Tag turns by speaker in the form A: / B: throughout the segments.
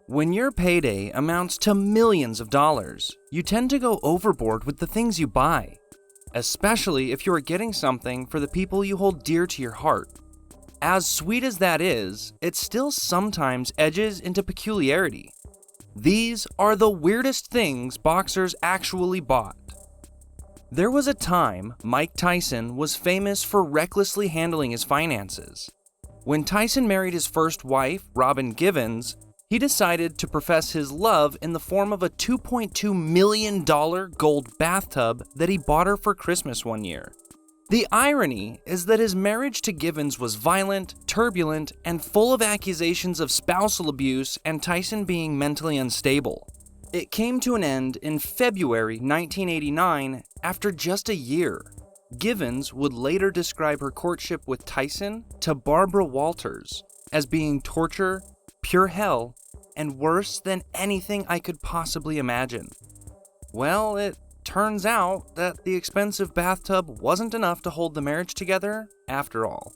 A: When your payday amounts to millions of dollars, you tend to go overboard with the things you buy, especially if you are getting something for the people you hold dear to your heart. As sweet as that is, it still sometimes edges into peculiarity. These are the weirdest things boxers actually bought. There was a time Mike Tyson was famous for recklessly handling his finances. When Tyson married his first wife, Robin Givens, he decided to profess his love in the form of a $2.2 million gold bathtub that he bought her for Christmas one year. The irony is that his marriage to Givens was violent, turbulent, and full of accusations of spousal abuse and Tyson being mentally unstable. It came to an end in February 1989 after just a year. Givens would later describe her courtship with Tyson to Barbara Walters as being torture, pure hell, and worse than anything I could possibly imagine. Well, it turns out that the expensive bathtub wasn't enough to hold the marriage together after all.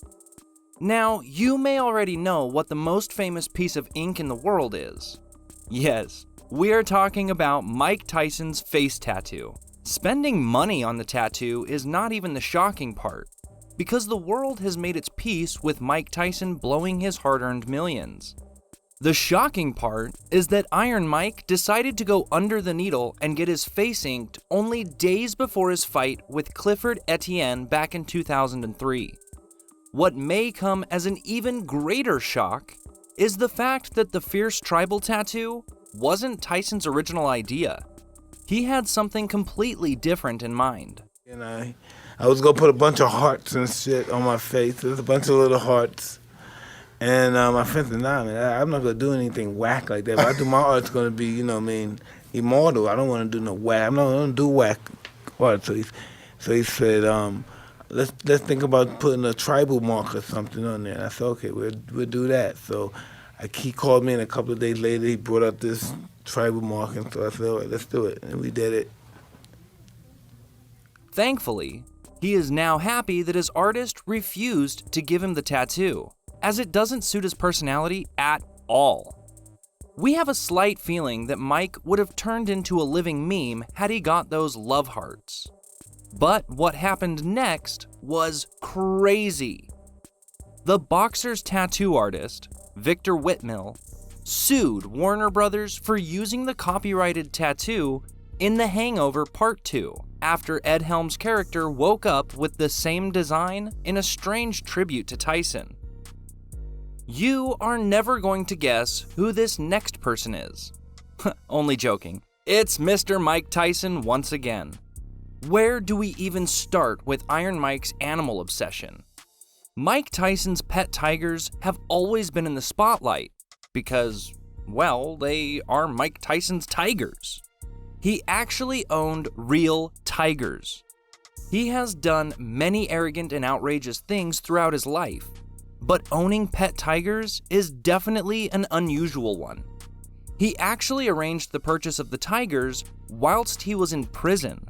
A: Now, you may already know what the most famous piece of ink in the world is. Yes, we are talking about Mike Tyson's face tattoo. Spending money on the tattoo is not even the shocking part, because the world has made its peace with Mike Tyson blowing his hard-earned millions. The shocking part is that Iron Mike decided to go under the needle and get his face inked only days before his fight with Clifford Etienne back in 2003. What may come as an even greater shock is the fact that the fierce tribal tattoo wasn't Tyson's original idea. He had something completely different in mind.
B: And I was gonna put a bunch of hearts and shit on my face. There's a bunch of little hearts. And my friend said, nah, man, I'm not going to do anything whack like that. If I do my art, it's going to be, immortal. I don't want to do no whack. I'm not going to do whack art. So he said, let's think about putting a tribal mark or something on there. And I said, okay, we'll do that. So he called me, and a couple of days later, he brought up this tribal mark. And so I said, all right, let's do it. And we did it.
A: Thankfully, he is now happy that his artist refused to give him the tattoo, as it doesn't suit his personality at all. We have a slight feeling that Mike would have turned into a living meme had he got those love hearts. But what happened next was crazy. The boxer's tattoo artist, Victor Whitmill, sued Warner Brothers for using the copyrighted tattoo in The Hangover Part 2 after Ed Helms' character woke up with the same design in a strange tribute to Tyson. You are never going to guess who this next person is. Only joking. It's Mr. Mike Tyson once again. Where do we even start with Iron Mike's animal obsession? Mike Tyson's pet tigers have always been in the spotlight because, well, they are Mike Tyson's tigers. He actually owned real tigers. He has done many arrogant and outrageous things throughout his life, but owning pet tigers is definitely an unusual one. He actually arranged the purchase of the tigers whilst he was in prison.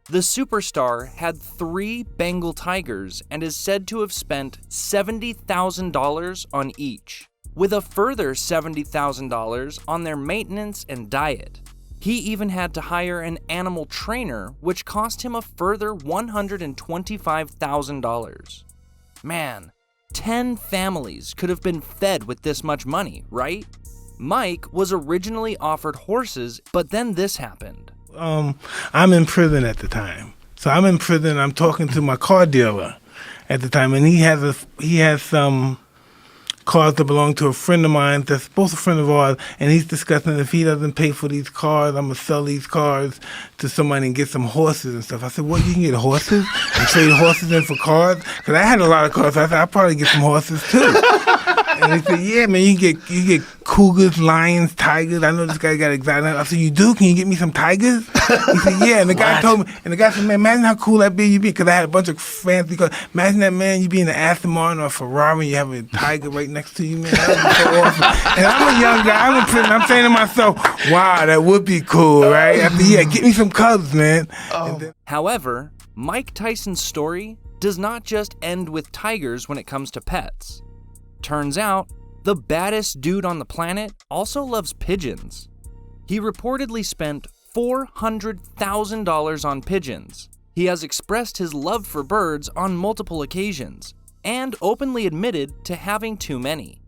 A: The superstar had 3 Bengal tigers and is said to have spent $70,000 on each, with a further $70,000 on their maintenance and diet. He even had to hire an animal trainer, which cost him a further $125,000. Man, 10 families could have been fed with this much money, right? Mike was originally offered horses, but then this happened.
B: I'm in prison at the time. So I'm in prison, I'm talking to my car dealer at the time, and he has some cars that belong to a friend of mine that's both a friend of ours, and he's discussing if he doesn't pay for these cars, I'm going to sell these cars to somebody and get some horses and stuff. I said, what, you can get horses and trade horses in for cars? Because I had a lot of cars, so I said, I'll probably get some horses too. And he said, yeah, man, you get cougars, lions, tigers. I know this guy got exotic. I said, you do? Can you get me some tigers? He said, yeah. And the guy told me, and the guy said, man, imagine how cool that be you be. Because I had a bunch of fancy cars. Imagine that, man, you be in an Aston Martin or a Ferrari and you have a tiger right next to you, man. That would be so awesome. And I'm a young guy. I'm in prison. I'm saying to myself, wow, that would be cool, right? I said, yeah, get me some cubs, man.
A: However, Mike Tyson's story does not just end with tigers when it comes to pets. Turns out, The baddest dude on the planet also loves pigeons. He reportedly spent $400,000 on pigeons. He has expressed his love for birds on multiple occasions and openly admitted to having too many.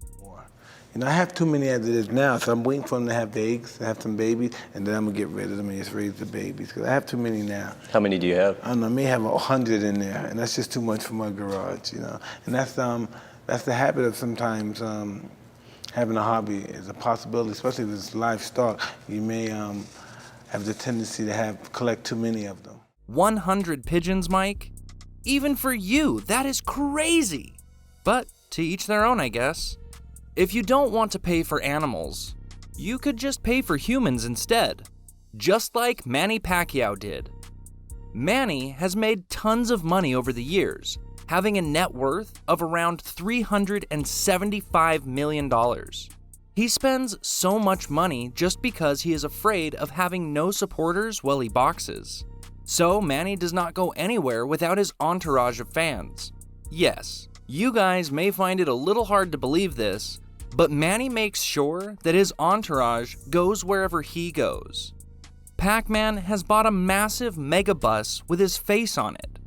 B: I have too many as it is now, so I'm waiting for them to have the eggs, to have some babies, and then I'm gonna get rid of them and just raise the babies, because I have too many now.
C: How many do you have?
B: I don't know, I may have 100 in there, and that's just too much for my garage, And that's the habit of sometimes having a hobby is a possibility, especially if it's livestock. You may have the tendency to collect too many of them.
A: 100 pigeons, Mike? Even for you, that is crazy! But to each their own, I guess. If you don't want to pay for animals, you could just pay for humans instead, just like Manny Pacquiao did. Manny has made tons of money over the years, having a net worth of around $375 million. He spends so much money just because he is afraid of having no supporters while he boxes. So Manny does not go anywhere without his entourage of fans. Yes, you guys may find it a little hard to believe this, but Manny makes sure that his entourage goes wherever he goes. Pac-Man has bought a massive mega bus with his face on it,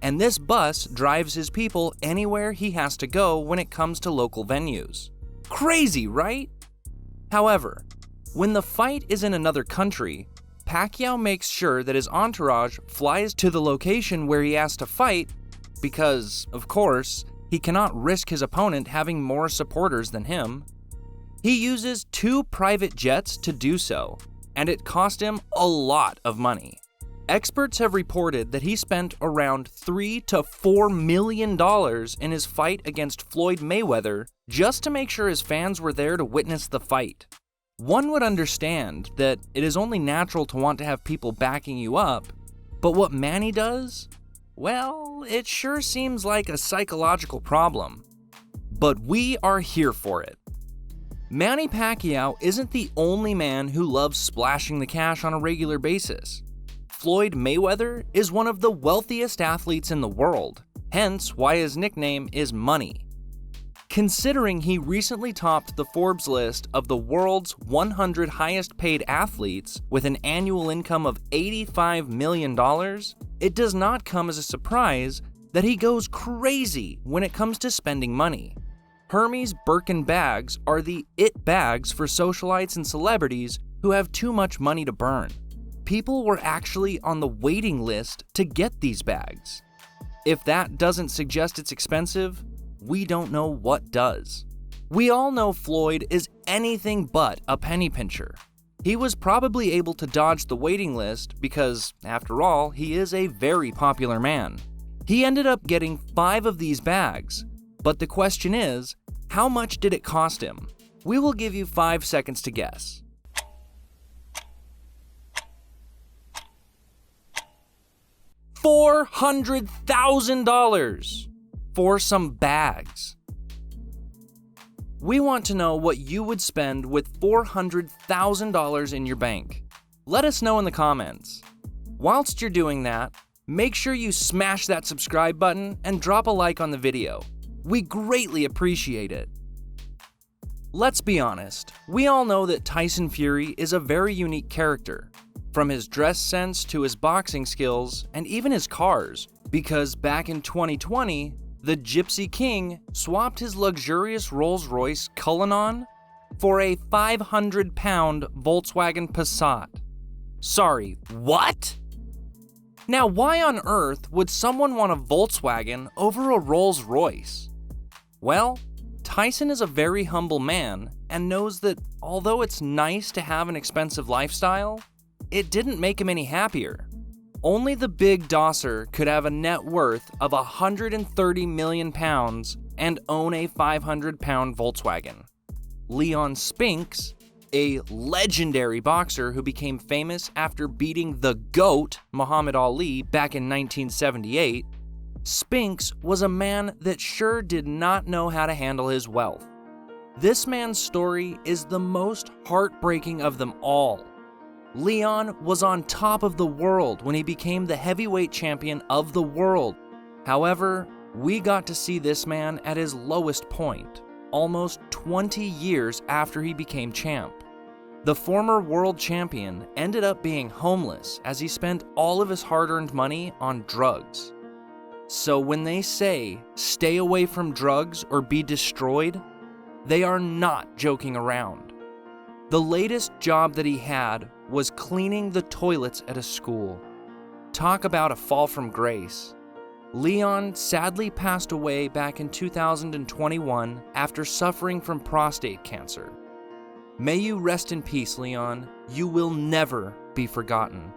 A: and this bus drives his people anywhere he has to go when it comes to local venues. Crazy, right? However, when the fight is in another country, Pacquiao makes sure that his entourage flies to the location where he has to fight because, of course, he cannot risk his opponent having more supporters than him. He uses 2 private jets to do so, and it cost him a lot of money. Experts have reported that he spent around $3 to $4 million in his fight against Floyd Mayweather just to make sure his fans were there to witness the fight. One would understand that it is only natural to want to have people backing you up, but what Manny does? Well, it sure seems like a psychological problem. But we are here for it. Manny Pacquiao isn't the only man who loves splashing the cash on a regular basis. Floyd Mayweather is one of the wealthiest athletes in the world, hence why his nickname is Money. Considering he recently topped the Forbes list of the world's 100 highest paid athletes with an annual income of $85 million, it does not come as a surprise that he goes crazy when it comes to spending money. Hermes Birkin bags are the it bags for socialites and celebrities who have too much money to burn. People were actually on the waiting list to get these bags. If that doesn't suggest it's expensive, we don't know what does. We all know Floyd is anything but a penny pincher. He was probably able to dodge the waiting list because, after all, he is a very popular man. He ended up getting 5 of these bags, but the question is, how much did it cost him? We will give you 5 seconds to guess. $400,000 for some bags. We want to know what you would spend with $400,000 in your bank. Let us know in the comments. Whilst you're doing that, make sure you smash that subscribe button and drop a like on the video. We greatly appreciate it. Let's be honest, we all know that Tyson Fury is a very unique character, from his dress sense to his boxing skills and even his cars, because back in 2020, the Gypsy King swapped his luxurious Rolls-Royce Cullinan for a 500-pound Volkswagen Passat. Sorry, what? Now, why on earth would someone want a Volkswagen over a Rolls-Royce? Well, Tyson is a very humble man and knows that although it's nice to have an expensive lifestyle, it didn't make him any happier. Only the big dosser could have a net worth of 130 million pounds and own a 500-pound Volkswagen. Leon Spinks, a legendary boxer who became famous after beating the GOAT, Muhammad Ali, back in 1978, Spinks was a man that sure did not know how to handle his wealth. This man's story is the most heartbreaking of them all. Leon was on top of the world when he became the heavyweight champion of the world. However, we got to see this man at his lowest point. almost 20 years after he became champ. The former world champion ended up being homeless as he spent all of his hard-earned money on drugs. So when they say, stay away from drugs or be destroyed, they are not joking around. The latest job that he had was cleaning the toilets at a school. Talk about a fall from grace. Leon sadly passed away back in 2021 after suffering from prostate cancer. May you rest in peace, Leon. You will never be forgotten.